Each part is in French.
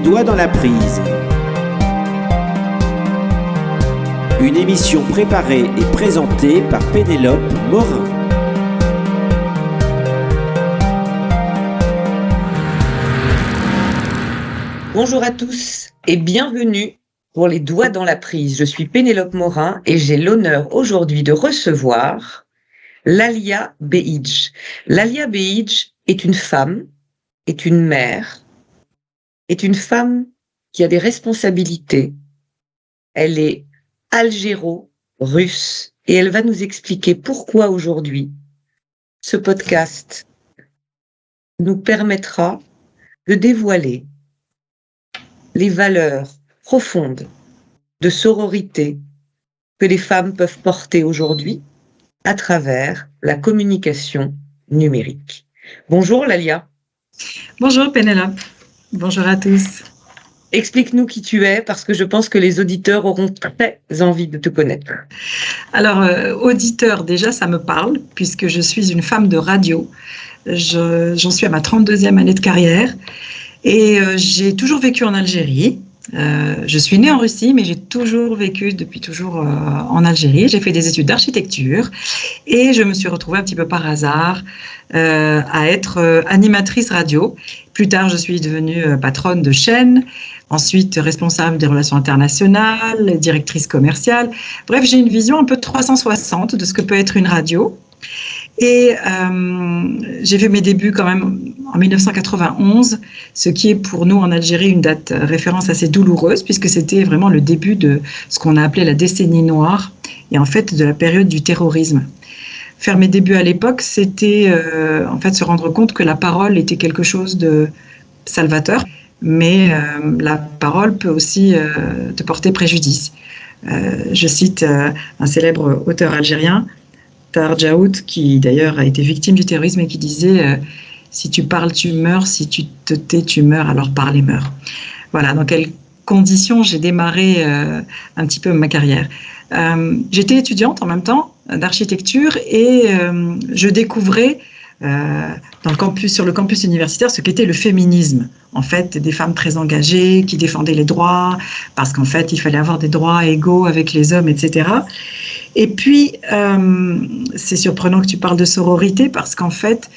doigts dans la prise. Une émission préparée et présentée par Pénélope Morin. Bonjour à tous et bienvenue pour les doigts dans la prise. Je suis Pénélope Morin et j'ai l'honneur aujourd'hui de recevoir Lalia Behidj. Lalia Behidj est une femme, est une mère, est une femme qui a des responsabilités. Elle est algéro-russe et elle va nous expliquer pourquoi aujourd'hui ce podcast nous permettra de dévoiler les valeurs profondes de sororité que les femmes peuvent porter aujourd'hui à travers la communication numérique. Bonjour Lalia. Bonjour Pénélope. Bonjour à tous. Explique-nous qui tu es parce que je pense que les auditeurs auront très envie de te connaître. Alors, auditeur, déjà ça me parle puisque je suis une femme de radio. J'en suis à ma 32e année de carrière et j'ai toujours vécu en Algérie. Je suis née en Russie, mais j'ai toujours vécu depuis toujours en Algérie. J'ai fait des études d'architecture et je me suis retrouvée un petit peu par hasard à être animatrice radio. Plus tard, je suis devenue patronne de chaîne, ensuite responsable des relations internationales, directrice commerciale. Bref, j'ai une vision un peu 360 de ce que peut être une radio. Et j'ai fait mes débuts quand même en 1991, ce qui est pour nous en Algérie une date référence assez douloureuse, puisque c'était vraiment le début de ce qu'on a appelé la décennie noire, et en fait de la période du terrorisme. Faire mes débuts à l'époque, c'était en fait se rendre compte que la parole était quelque chose de salvateur, mais la parole peut aussi te porter préjudice. Je cite un célèbre auteur algérien, Tahar Djaoud, qui d'ailleurs a été victime du terrorisme et qui disait si tu parles, tu meurs, si tu te tais, tu meurs, alors parle et meurs. Voilà, dans quelles conditions j'ai démarré un petit peu ma carrière. J'étais étudiante en même temps d'architecture et je découvrais sur le campus universitaire ce qu'était le féminisme. En fait, des femmes très engagées qui défendaient les droits, parce qu'en fait, il fallait avoir des droits égaux avec les hommes, etc. Et puis, c'est surprenant que tu parles de sororité, parce qu'en fait,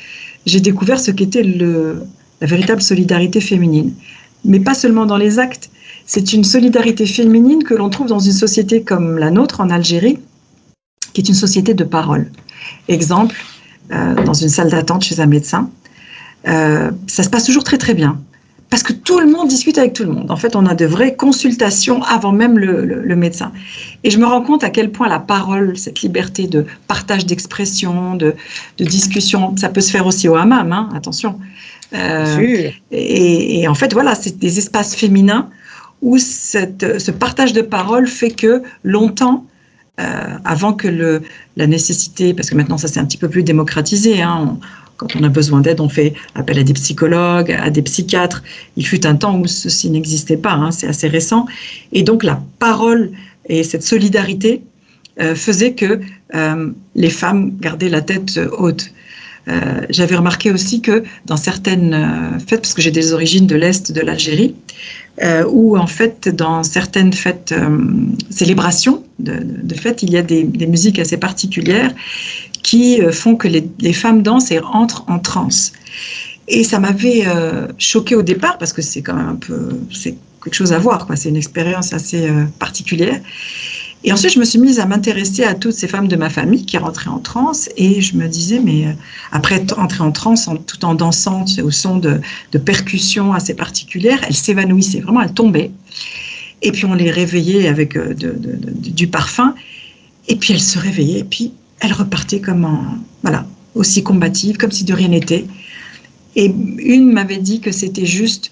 j'ai découvert ce qu'était la véritable solidarité féminine. Mais pas seulement dans les actes. C'est une solidarité féminine que l'on trouve dans une société comme la nôtre en Algérie, qui est une société de parole. Exemple, dans une salle d'attente chez un médecin, ça se passe toujours très très bien. Parce que tout le monde discute avec tout le monde. En fait, on a de vraies consultations avant même le médecin. Et je me rends compte à quel point la parole, cette liberté de partage d'expression, de discussion, ça peut se faire aussi au hammam, hein, attention. Et en fait, voilà, c'est des espaces féminins où ce partage de parole fait que longtemps, avant que la nécessité, parce que maintenant ça s'est un petit peu plus démocratisé, hein, quand on a besoin d'aide, on fait appel à des psychologues, à des psychiatres. Il fut un temps où ceci n'existait pas, hein, c'est assez récent. Et donc la parole et cette solidarité faisaient que les femmes gardaient la tête haute. J'avais remarqué aussi que dans certaines fêtes, parce que j'ai des origines de l'Est de l'Algérie, où en fait dans certaines fêtes, célébrations de fêtes, il y a des musiques assez particulières qui font que les femmes dansent et entrent en transe. Et ça m'avait choquée au départ, parce que c'est quand même c'est quelque chose à voir, quoi. C'est une expérience assez particulière. Et ensuite, je me suis mise à m'intéresser à toutes ces femmes de ma famille qui rentraient en transe, et je me disais, mais après entrer en transe, tout en dansant au son de percussions assez particulières, elles s'évanouissaient, vraiment, elles tombaient. Et puis on les réveillait avec du parfum, et puis elles se réveillaient, et puis elles repartaient voilà, aussi combatives, comme si de rien n'était. Et une m'avait dit que c'était juste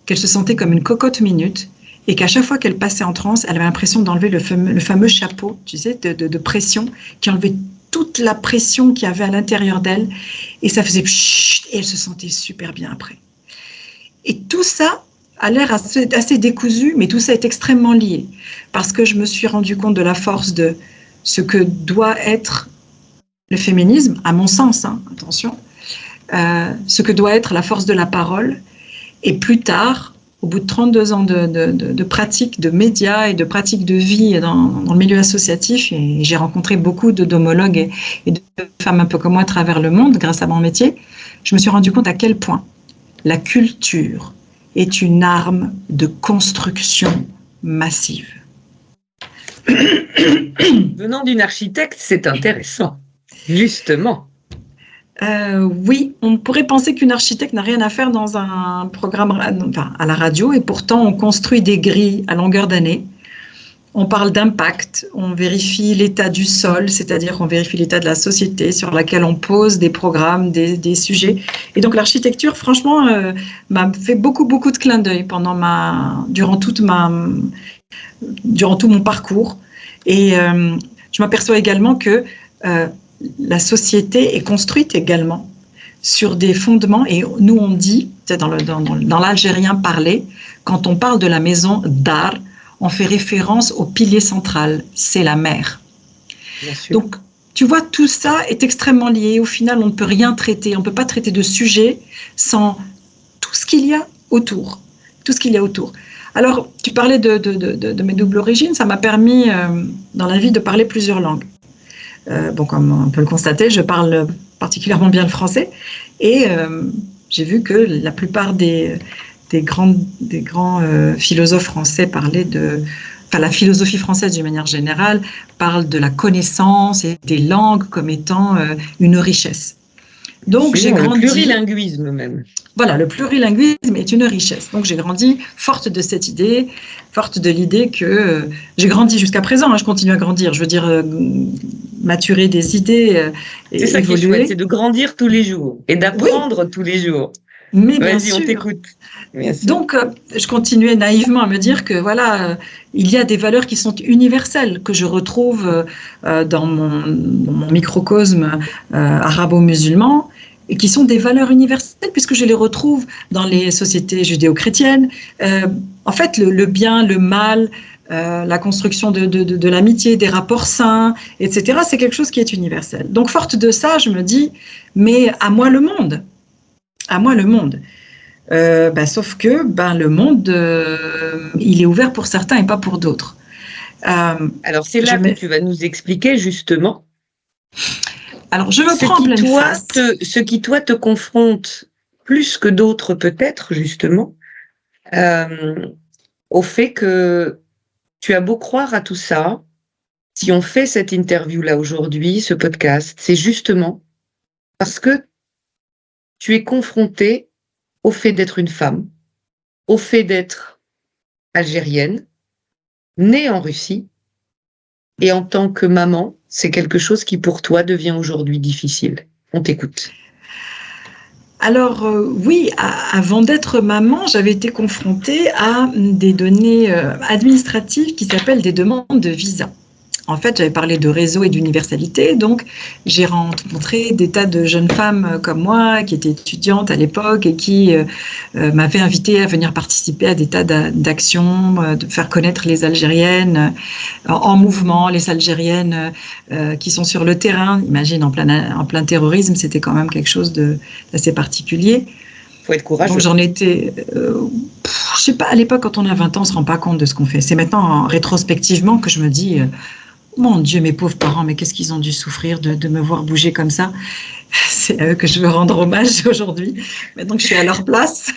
qu'elle se sentait comme une cocotte minute, et qu'à chaque fois qu'elle passait en transe, elle avait l'impression d'enlever le fameux chapeau, tu sais, de pression, qui enlevait toute la pression qu'il y avait à l'intérieur d'elle, et ça faisait pchit, et elle se sentait super bien après. Et tout ça a l'air assez décousu, mais tout ça est extrêmement lié, parce que je me suis rendu compte de la force de ce que doit être le féminisme, à mon sens, hein, attention, ce que doit être la force de la parole, et plus tard, au bout de 32 ans de pratique de médias et de pratique de vie dans le milieu associatif, et j'ai rencontré beaucoup d'homologues et de femmes un peu comme moi à travers le monde grâce à mon métier, je me suis rendu compte à quel point la culture est une arme de construction massive. Venant d'une architecte, c'est intéressant, justement. Oui, on pourrait penser qu'une architecte n'a rien à faire dans un programme à la radio, et pourtant on construit des grilles à longueur d'année. On parle d'impact, on vérifie l'état du sol, c'est-à-dire qu'on vérifie l'état de la société sur laquelle on pose des programmes, des sujets. Et donc l'architecture, franchement, m'a fait beaucoup de clins d'œil durant tout mon parcours. Et je m'aperçois également que la société est construite également sur des fondements, et nous on dit, dans l'algérien parlé, quand on parle de la maison d'art, on fait référence au pilier central, c'est la mer. Donc tu vois, tout ça est extrêmement lié. Au final, on ne peut rien traiter, on ne peut pas traiter de sujet sans tout ce qu'il y a autour. Tout ce qu'il y a autour. Alors, tu parlais de mes doubles origines, ça m'a permis dans la vie de parler plusieurs langues. Comme on peut le constater, je parle particulièrement bien le français, et j'ai vu que la plupart des grands philosophes français la philosophie française d'une manière générale parle de la connaissance et des langues comme étant une richesse. Donc j'ai grandi. Le plurilinguisme même. Voilà, le plurilinguisme est une richesse. Donc j'ai grandi forte de cette idée, forte de l'idée que j'ai grandi jusqu'à présent. Je continue à grandir. Je veux dire, maturer des idées et c'est ça évoluer. Qui est chouette, c'est de grandir tous les jours et d'apprendre tous les jours. Mais vas-y, on t'écoute. Donc, je continuais naïvement à me dire que voilà, il y a des valeurs qui sont universelles, que je retrouve dans mon microcosme arabo-musulman, et qui sont des valeurs universelles puisque je les retrouve dans les sociétés judéo-chrétiennes. En fait, le bien, le mal, la construction de l'amitié, des rapports sains, etc., c'est quelque chose qui est universel. Donc, forte de ça, je me dis, mais à moi le monde. À moi le monde. Sauf que le monde, il est ouvert pour certains et pas pour d'autres. Alors, c'est là que tu vas nous expliquer justement. Alors, je me prends en pleine face. Ce qui, toi, te confronte plus que d'autres, peut-être, justement, au fait que tu as beau croire à tout ça, si on fait cette interview-là aujourd'hui, ce podcast, c'est justement parce que tu es confrontée au fait d'être une femme, au fait d'être algérienne, née en Russie, et en tant que maman, c'est quelque chose qui pour toi devient aujourd'hui difficile. On t'écoute. Alors oui, avant d'être maman, j'avais été confrontée à des données administratives qui s'appellent des demandes de visa. En fait, j'avais parlé de réseau et d'universalité, donc j'ai rencontré des tas de jeunes femmes comme moi, qui étaient étudiantes à l'époque et qui m'avaient invitée à venir participer à des tas d'actions, de faire connaître les Algériennes en mouvement, les Algériennes qui sont sur le terrain. Imagine, en plein terrorisme, c'était quand même quelque chose d'assez particulier. Il faut être courageux. Donc j'en étais... je sais pas, à l'époque, quand on a 20 ans, on ne se rend pas compte de ce qu'on fait. C'est maintenant, rétrospectivement, que je me dis... Mon Dieu, mes pauvres parents, mais qu'est-ce qu'ils ont dû souffrir de me voir bouger comme ça. C'est à eux que je veux rendre hommage aujourd'hui. Maintenant que je suis à leur place.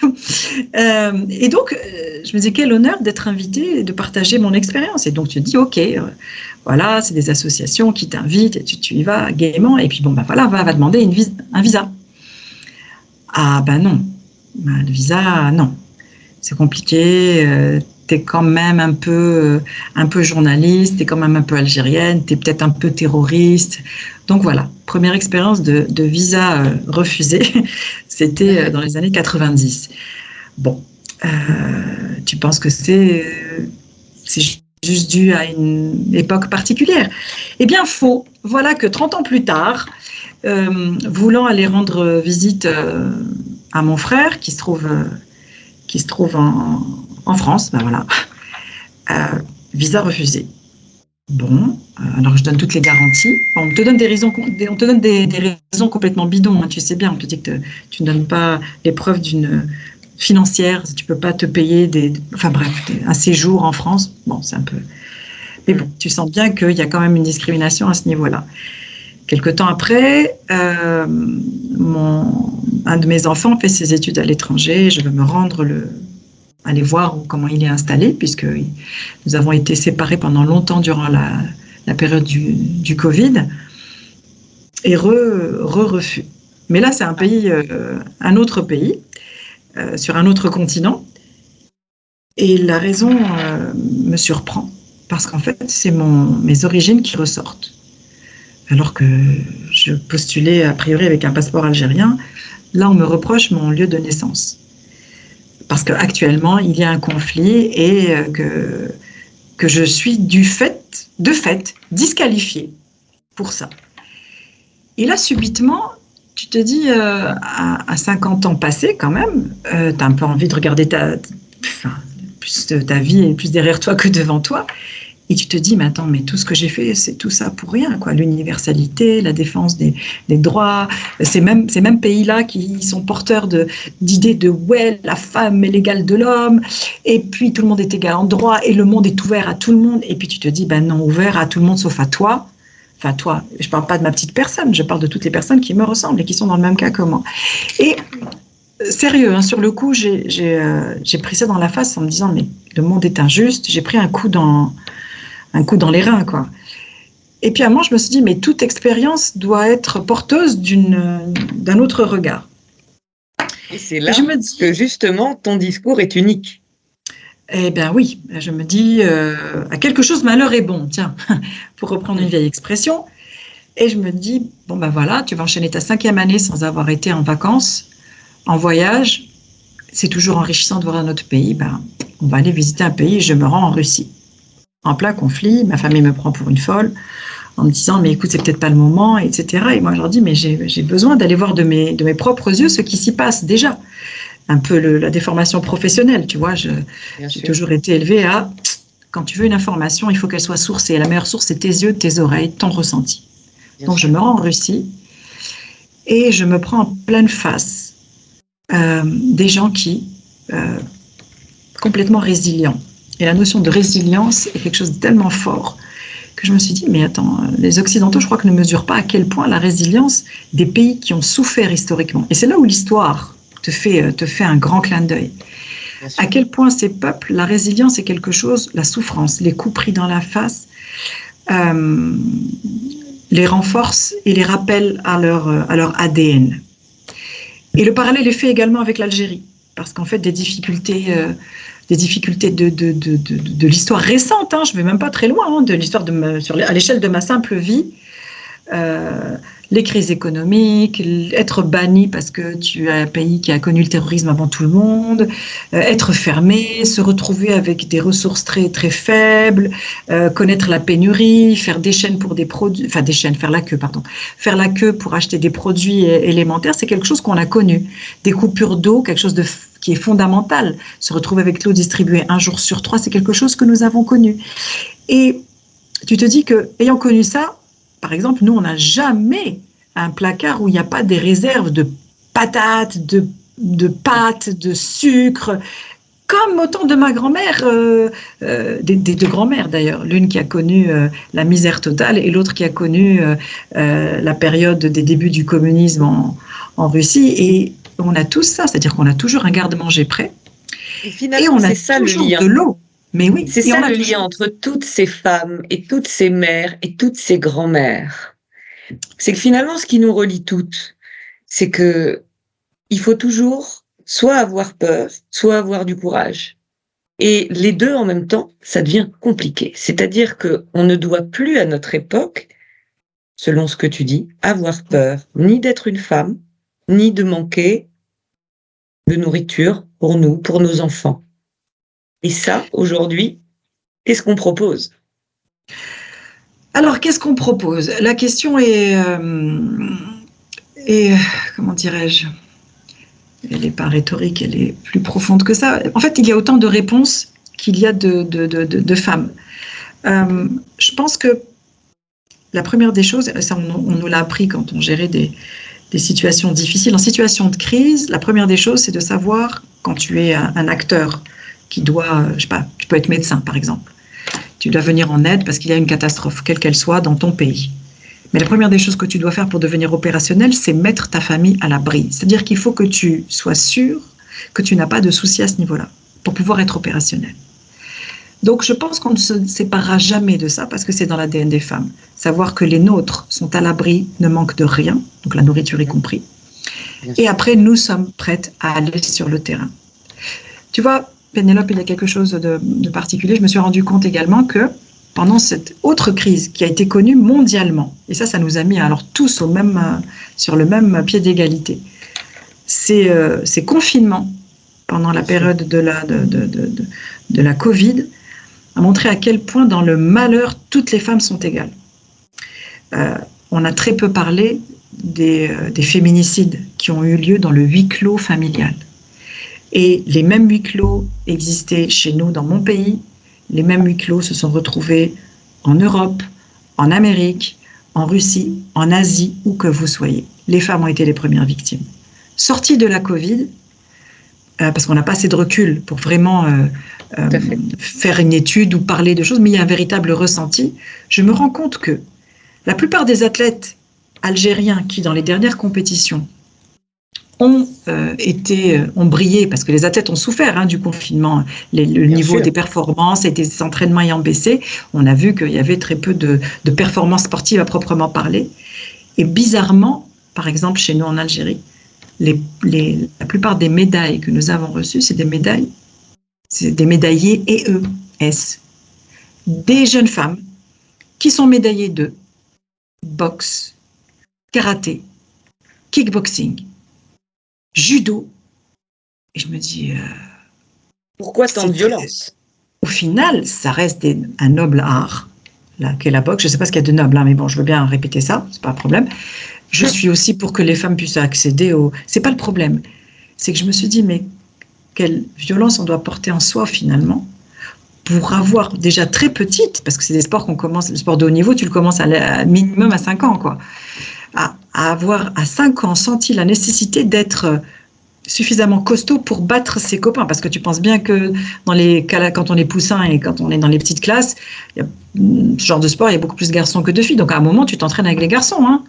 Et donc, je me disais, quel honneur d'être invitée et de partager mon expérience. Et donc, tu te dis, OK, voilà, c'est des associations qui t'invitent et tu y vas gaiement. Et puis, voilà, va demander un visa. Ah, non. Le visa, non. C'est compliqué. T'es quand même un peu journaliste, t'es quand même un peu algérienne, t'es peut-être un peu terroriste. Donc voilà, première expérience de visa refusé, c'était dans les années 90. Bon, tu penses que c'est juste dû à une époque particulière? Eh bien, faux. Voilà que 30 ans plus tard, voulant aller rendre visite à mon frère qui se trouve en France, voilà, visa refusé. Bon, alors je donne toutes les garanties. On te donne des raisons complètement bidons, hein, tu sais bien. On te dit que tu ne donnes pas les preuves financière, tu peux pas te payer un séjour en France. Bon, c'est un peu... Mais bon, tu sens bien qu'il y a quand même une discrimination à ce niveau-là. Quelque temps après, un de mes enfants fait ses études à l'étranger. Je veux me rendre aller voir comment il est installé, puisque nous avons été séparés pendant longtemps durant la période du Covid. Et refus. Mais là, c'est un autre pays, sur un autre continent. Et la raison me surprend, parce qu'en fait, c'est mes origines qui ressortent. Alors que je postulais a priori avec un passeport algérien, là, on me reproche mon lieu de naissance. Parce qu'actuellement, il y a un conflit et que je suis de fait, disqualifiée pour ça. Et là, subitement, tu te dis, à 50 ans passés quand même, tu as un peu envie de regarder plus ta vie et plus derrière toi que devant toi. Et tu te dis, mais attends, mais tout ce que j'ai fait, c'est tout ça pour rien, quoi. L'universalité, la défense des droits, ces mêmes pays-là qui sont porteurs d'idées de la femme est l'égale de l'homme, et puis tout le monde est égal en droit, et le monde est ouvert à tout le monde. Et puis tu te dis, ben non, ouvert à tout le monde sauf à toi. Enfin, toi, je ne parle pas de ma petite personne, je parle de toutes les personnes qui me ressemblent et qui sont dans le même cas que moi. Et sérieux, hein, sur le coup, j'ai pris ça dans la face en me disant, mais le monde est injuste, j'ai pris un coup dans les reins, quoi. Et puis à un moment, je me suis dit, mais toute expérience doit être porteuse d'un autre regard. Et c'est là que justement, ton discours est unique. Eh bien oui, je me dis, à quelque chose malheur est bon, tiens, pour reprendre une vieille expression. Et je me dis, bon ben voilà, tu vas enchaîner ta 5e année sans avoir été en vacances, en voyage. C'est toujours enrichissant de voir un autre pays. Ben, on va aller visiter un pays, je me rends en Russie. En plein conflit, ma famille me prend pour une folle, en me disant, mais écoute, c'est peut-être pas le moment, etc. Et moi, je leur dis, mais j'ai besoin d'aller voir de mes propres yeux ce qui s'y passe déjà. Un peu la déformation professionnelle, tu vois. J'ai toujours été élevée à, quand tu veux une information, il faut qu'elle soit sourcée. Et la meilleure source, c'est tes yeux, tes oreilles, ton ressenti. Donc, je me rends en Russie et je me prends en pleine face des gens qui, complètement résilients. Et la notion de résilience est quelque chose de tellement fort que je me suis dit, mais attends, les Occidentaux, je crois que ne mesurent pas à quel point la résilience des pays qui ont souffert historiquement. Et c'est là où l'histoire te fait un grand clin d'œil. À quel point ces peuples, la résilience est quelque chose, la souffrance, les coups pris dans la face, les renforce et les rappelle à leur ADN. Et le parallèle est fait également avec l'Algérie, parce qu'en fait, des difficultés de l'histoire récente, hein, je ne vais même pas très loin, hein, de l'histoire à l'échelle de ma simple vie, les crises économiques, être banni parce que tu es un pays qui a connu le terrorisme avant tout le monde, être fermé, se retrouver avec des ressources très, très faibles, connaître la pénurie, faire des chaînes pour des produits, enfin des chaînes, faire la queue pour acheter des produits élémentaires, c'est quelque chose qu'on a connu. Des coupures d'eau, quelque chose qui est fondamental. Se retrouver avec l'eau distribuée 1 jour sur 3, c'est quelque chose que nous avons connu. Et tu te dis que, ayant connu ça, par exemple, nous, on n'a jamais un placard où il n'y a pas des réserves de patates, de pâtes, de sucre, comme au temps de ma grand-mère, des deux grand-mères d'ailleurs, l'une qui a connu la misère totale et l'autre qui a connu la période des débuts du communisme en Russie. Et on a tous ça, c'est-à-dire qu'on a toujours un garde-manger prêt. Et finalement, c'est ça le lien. De l'eau. Mais oui, c'est ça le lien entre toutes ces femmes et toutes ces mères et toutes ces grand-mères. C'est que finalement, ce qui nous relie toutes, c'est que il faut toujours soit avoir peur, soit avoir du courage. Et les deux en même temps, ça devient compliqué. C'est-à-dire qu'on ne doit plus à notre époque, selon ce que tu dis, avoir peur ni d'être une femme, ni de manquer de nourriture pour nous, pour nos enfants. Et ça, aujourd'hui, qu'est-ce qu'on propose ? Alors, qu'est-ce qu'on propose ? La question est comment dirais-je ? Elle n'est pas rhétorique, elle est plus profonde que ça. En fait, il y a autant de réponses qu'il y a de femmes. Je pense que la première des choses, ça on nous l'a appris quand on gérait des situations difficiles. En situation de crise, la première des choses, c'est de savoir quand tu es un acteur qui doit, je sais pas, tu peux être médecin par exemple. Tu dois venir en aide parce qu'il y a une catastrophe, quelle qu'elle soit, dans ton pays. Mais la première des choses que tu dois faire pour devenir opérationnel, c'est mettre ta famille à l'abri. C'est-à-dire qu'il faut que tu sois sûr que tu n'as pas de soucis à ce niveau-là pour pouvoir être opérationnel. Donc je pense qu'on ne se séparera jamais de ça parce que c'est dans l'ADN des femmes. Savoir que les nôtres sont à l'abri, ne manquent de rien, donc la nourriture y compris. Et après, nous sommes prêtes à aller sur le terrain. Tu vois, Pénélope, il y a quelque chose de particulier. Je me suis rendu compte également que pendant cette autre crise qui a été connue mondialement, et ça nous a mis alors tous sur le même pied d'égalité, ces confinements pendant la période de la Covid a montré à quel point dans le malheur, toutes les femmes sont égales. On a très peu parlé des féminicides qui ont eu lieu dans le huis clos familial. Et les mêmes huis clos existaient chez nous dans mon pays, les mêmes huis clos se sont retrouvés en Europe, en Amérique, en Russie, en Asie, où que vous soyez. Les femmes ont été les premières victimes. Sorties de la Covid, parce qu'on n'a pas assez de recul pour vraiment faire une étude ou parler de choses, mais il y a un véritable ressenti. Je me rends compte que la plupart des athlètes algériens qui, dans les dernières compétitions, ont brillé, parce que les athlètes ont souffert du confinement, le niveau des performances et des entraînements ayant baissé, on a vu qu'il y avait très peu de performances sportives à proprement parler. Et bizarrement, par exemple chez nous en Algérie, la plupart des médailles que nous avons reçues, c'est des médaillés EES, des jeunes femmes qui sont médaillées de boxe, karaté, kickboxing, judo. Et je me dis... pourquoi tant de violence? Au final, ça reste un noble art, qu'est la boxe. Je ne sais pas ce qu'il y a de noble, mais bon, je veux bien répéter ça, c'est pas un problème. Je suis aussi pour que les femmes puissent accéder au... C'est pas le problème. C'est que je me suis dit, mais quelle violence on doit porter en soi, finalement, pour avoir déjà très petite, parce que c'est des sports qu'on commence, le sport de haut niveau, tu le commences à minimum à 5 ans, quoi. À avoir à 5 ans senti la nécessité d'être suffisamment costaud pour battre ses copains, parce que tu penses bien que quand on est poussin et quand on est dans les petites classes, ce genre de sport, il y a beaucoup plus de garçons que de filles, donc à un moment tu t'entraînes avec les garçons,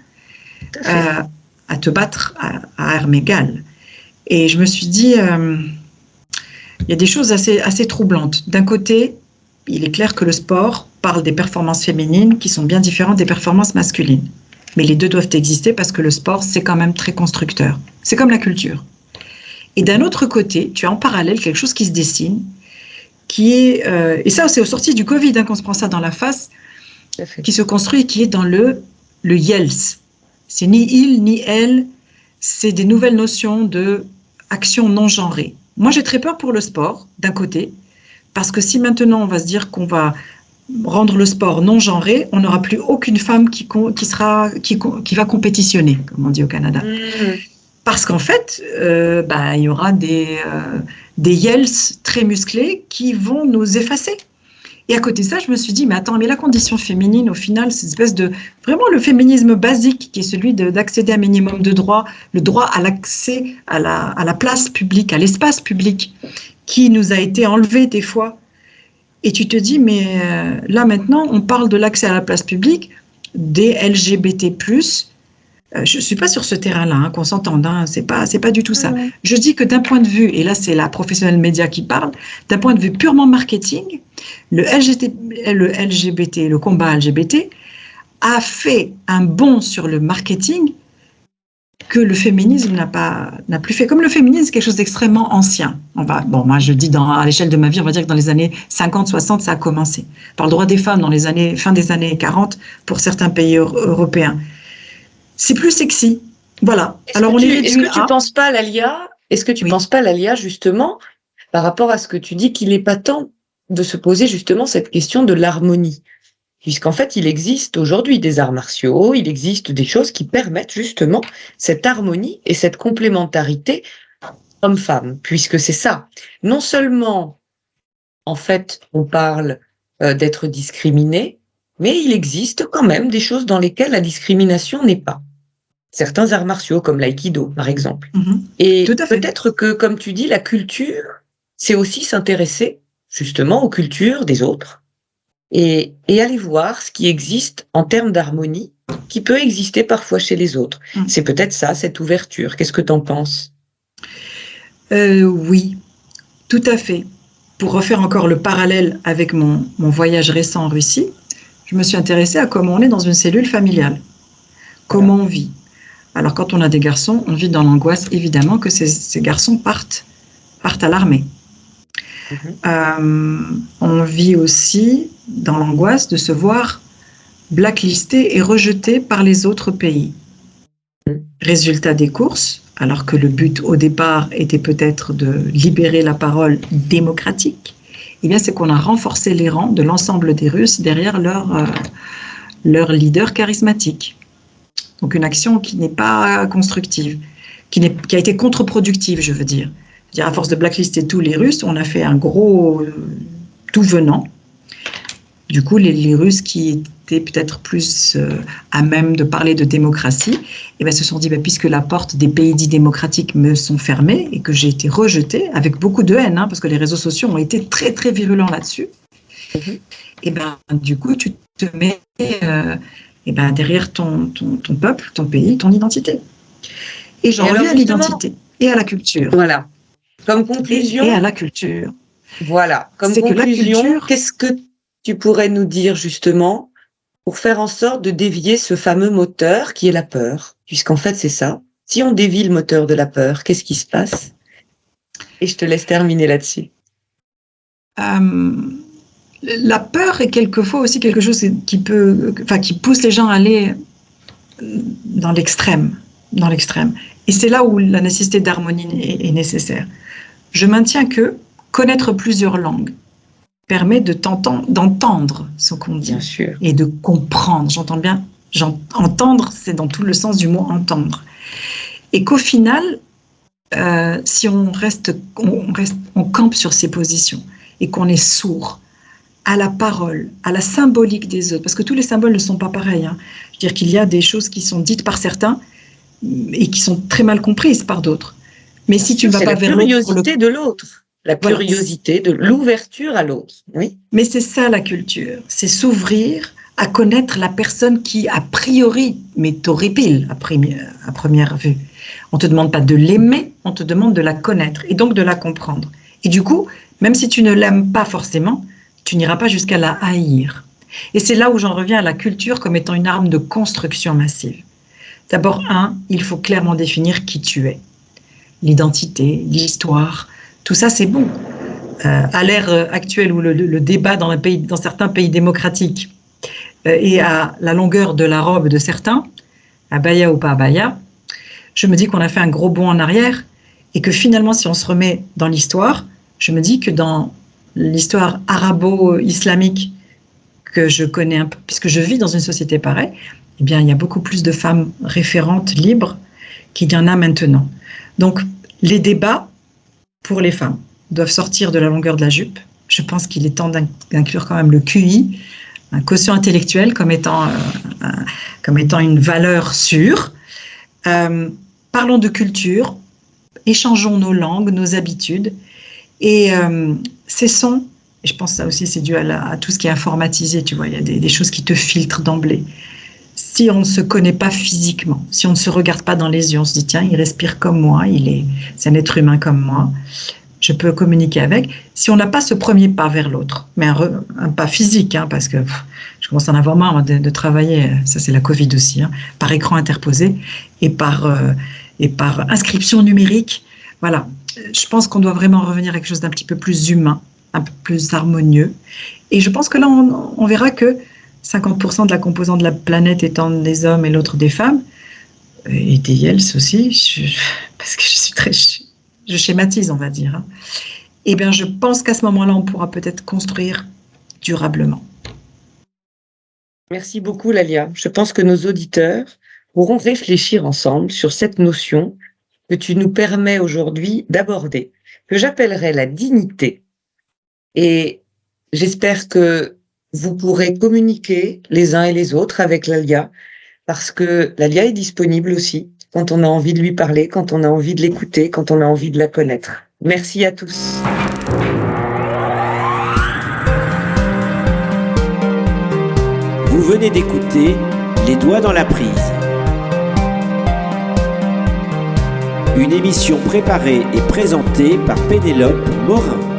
à te battre à armes égales. Et je me suis dit, il y a des choses assez troublantes. D'un côté, il est clair que le sport parle des performances féminines qui sont bien différentes des performances masculines. Mais les deux doivent exister parce que le sport, c'est quand même très constructeur. C'est comme la culture. Et d'un autre côté, tu as en parallèle quelque chose qui se dessine, qui est... et ça, c'est au sorti du Covid qu'on se prend ça dans la face, qui se construit et qui est dans le YELS. C'est ni il, ni elle, c'est des nouvelles notions de action non genrée. Moi, j'ai très peur pour le sport, d'un côté, parce que si maintenant on va se dire qu'on va rendre le sport non genré, on n'aura plus aucune femme qui va compétitionner, comme on dit au Canada. Parce qu'en fait, il y aura des yels très musclés qui vont nous effacer. Et à côté de ça, je me suis dit, mais attends, mais la condition féminine, au final, c'est une espèce de... Vraiment le féminisme basique, qui est celui d'accéder à un minimum de droits, le droit à l'accès à la place publique, à l'espace public, qui nous a été enlevé des fois. Et tu te dis, mais là maintenant, on parle de l'accès à la place publique, des LGBT+. Je ne suis pas sur ce terrain-là, qu'on s'entende, c'est pas du tout ça. Je dis que d'un point de vue, et là c'est la professionnelle média qui parle, d'un point de vue purement marketing, le LGBT, le combat LGBT, a fait un bond sur le marketing que le féminisme n'a plus fait. Comme le féminisme, c'est quelque chose d'extrêmement ancien. Moi je dis à l'échelle de ma vie, on va dire que dans les années 50, 60, ça a commencé. Par le droit des femmes dans fin des années 40 pour certains pays européens. C'est plus sexy. Voilà. Est-ce que tu penses pas, Lalia, justement, par rapport à ce que tu dis, qu'il n'est pas temps de se poser justement cette question de l'harmonie? Puisqu'en fait, il existe aujourd'hui des arts martiaux, il existe des choses qui permettent justement cette harmonie et cette complémentarité homme-femme, puisque c'est ça. Non seulement, en fait, on parle d'être discriminé, mais il existe quand même des choses dans lesquelles la discrimination n'est pas. certains arts martiaux comme l'aïkido, par exemple. Mhm. Et Tout à fait. peut-être que, comme tu dis, la culture, c'est aussi s'intéresser justement aux cultures des autres et aller voir ce qui existe en termes d'harmonie, qui peut exister parfois chez les autres. C'est peut-être ça, cette ouverture. Qu'est-ce que tu en penses? Oui, tout à fait. Pour refaire encore le parallèle avec mon voyage récent en Russie, je me suis intéressée à comment on est dans une cellule familiale, comment on vit. Alors quand on a des garçons, on vit dans l'angoisse évidemment que ces garçons partent à l'armée. On vit aussi dans l'angoisse de se voir blacklisté et rejeté par les autres pays. Résultat des courses, alors que le but au départ était peut-être de libérer la parole démocratique, eh bien c'est qu'on a renforcé les rangs de l'ensemble des Russes derrière leur leader charismatique. Donc une action qui n'est pas constructive, qui a été contre-productive, je veux dire. À force de blacklister tous les Russes, on a fait un gros tout venant. Du coup, les Russes qui étaient peut-être plus à même de parler de démocratie, se sont dit, puisque la porte des pays dits démocratiques me sont fermées et que j'ai été rejetée, avec beaucoup de haine, parce que les réseaux sociaux ont été très, très virulents là-dessus, du coup, tu te mets derrière ton peuple, ton pays, ton identité. Et j'en reviens à l'identité et à la culture. Voilà. Comme conclusion. Et à la culture. Voilà. Comme conclusion, qu'est-ce que tu pourrais nous dire justement pour faire en sorte de dévier ce fameux moteur qui est la peur? Puisqu'en fait, c'est ça. Si on dévie le moteur de la peur, qu'est-ce qui se passe? Et je te laisse terminer là-dessus. La peur est quelquefois aussi quelque chose qui pousse les gens à aller dans l'extrême. Et c'est là où la nécessité d'harmonie est nécessaire. Je maintiens que connaître plusieurs langues permet d'entendre ce qu'on dit. Bien sûr. Et de comprendre. J'entends bien. Entendre, c'est dans tout le sens du mot entendre. Et qu'au final, si on campe sur ses positions et qu'on est sourd à la parole, à la symbolique des autres, parce que tous les symboles ne sont pas pareils. Je veux dire qu'il y a des choses qui sont dites par certains et qui sont très mal comprises par d'autres. Mais si tu ne vas pas vers l'autre... la curiosité de l'autre. La curiosité de l'ouverture à l'autre. Oui. Mais c'est ça la culture. C'est s'ouvrir à connaître la personne qui, a priori, m'est horripile à première vue. On ne te demande pas de l'aimer, on te demande de la connaître et donc de la comprendre. Et du coup, même si tu ne l'aimes pas forcément, tu n'iras pas jusqu'à la haïr. Et c'est là où j'en reviens à la culture comme étant une arme de construction massive. D'abord, il faut clairement définir qui tu es. L'identité, l'histoire, tout ça c'est bon. À l'ère actuelle où le débat dans certains pays démocratiques est à la longueur de la robe de certains, abaya ou pas abaya, je me dis qu'on a fait un gros bond en arrière et que finalement si on se remet dans l'histoire, je me dis que dans l'histoire arabo-islamique que je connais un peu, puisque je vis dans une société pareille, eh bien, il y a beaucoup plus de femmes référentes libres qu'il y en a maintenant. Donc, les débats pour les femmes doivent sortir de la longueur de la jupe. Je pense qu'il est temps d'inclure quand même le QI, un quotient intellectuel, comme étant une valeur sûre. Parlons de culture, échangeons nos langues, nos habitudes, et cessons, et je pense que ça aussi c'est dû à tout ce qui est informatisé, tu vois, il y a des choses qui te filtrent d'emblée. Si on ne se connaît pas physiquement, si on ne se regarde pas dans les yeux, on se dit tiens, il respire comme moi, c'est un être humain comme moi, je peux communiquer avec. Si on n'a pas ce premier pas vers l'autre, mais un pas physique, parce que je commence à en avoir marre de travailler, ça c'est la Covid aussi, par écran interposé et par inscription numérique. Voilà, je pense qu'on doit vraiment revenir à quelque chose d'un petit peu plus humain, un peu plus harmonieux. Et je pense que là, on verra que 50% de la composante de la planète étant des hommes et l'autre des femmes, et des yels aussi, parce que je schématise, on va dire. Eh bien, je pense qu'à ce moment-là, on pourra peut-être construire durablement. Merci beaucoup, Lalia. Je pense que nos auditeurs pourront réfléchir ensemble sur cette notion que tu nous permets aujourd'hui d'aborder, que j'appellerais la dignité. Et j'espère que vous pourrez communiquer les uns et les autres avec Lalia parce que Lalia est disponible aussi quand on a envie de lui parler, quand on a envie de l'écouter, quand on a envie de la connaître. Merci à tous. Vous venez d'écouter Les Doigts dans la prise. Une émission préparée et présentée par Pénélope Morin.